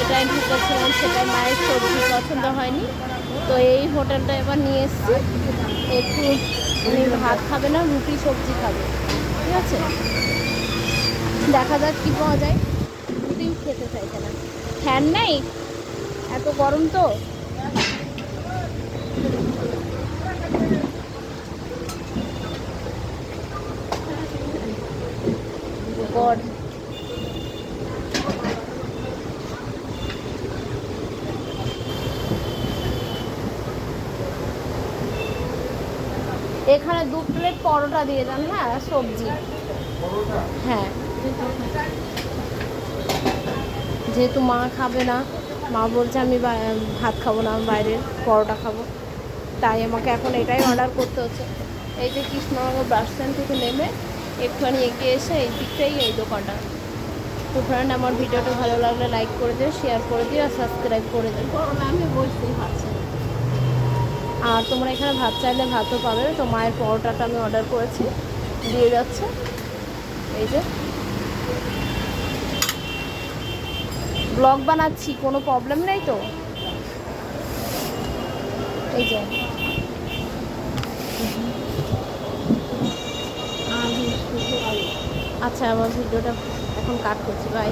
যেটাই ঢুকেছিলাম সেটাই মায়ের সবজি পছন্দ হয়নি, তো এই হোটেলটা এবার নিয়ে এসেছি। একটু উনি ভাত খাবে না, রুটি সবজি খাবে, ঠিক আছে। দেখা যাক কী পাওয়া যায়। রুটিও খেতে চাইছে না, ফ্যান নেই, এত গরম তো। গড, এখানে 2 প্লেট পরোটা দিয়ে দেন, হ্যাঁ, সবজি। হ্যাঁ, যেহেতু মা খাবে না, মা বলছে আমি ভাত খাবো না, আমি বাইরের পরোটা খাবো, তাই আমাকে এখন এটাই অর্ডার করতে হচ্ছে। এই যে কৃষ্ণনগর বাস স্ট্যান্ড থেকে নেমে একটুখানি এগিয়ে এসে এই দিকটাই এই দোকানটা। তো ফ্রেন্ড, আমার ভিডিওটা ভালো লাগলে লাইক করে দিও, শেয়ার করে দিও আর সাবস্ক্রাইব করে দিও। আমি বসতেই পারছি। আর তোমরা এখানে ভাত চাইলে ভাতও পাবে। তো মায়ের পরোটাটা আমি অর্ডার করেছি, দিয়ে যাচ্ছে। এই যে ব্লগ বানাচ্ছি, কোনো প্রবলেম নেই তো। এই যে আচ্ছা, আমার ভিডিওটা এখন কাট করছি, বাই।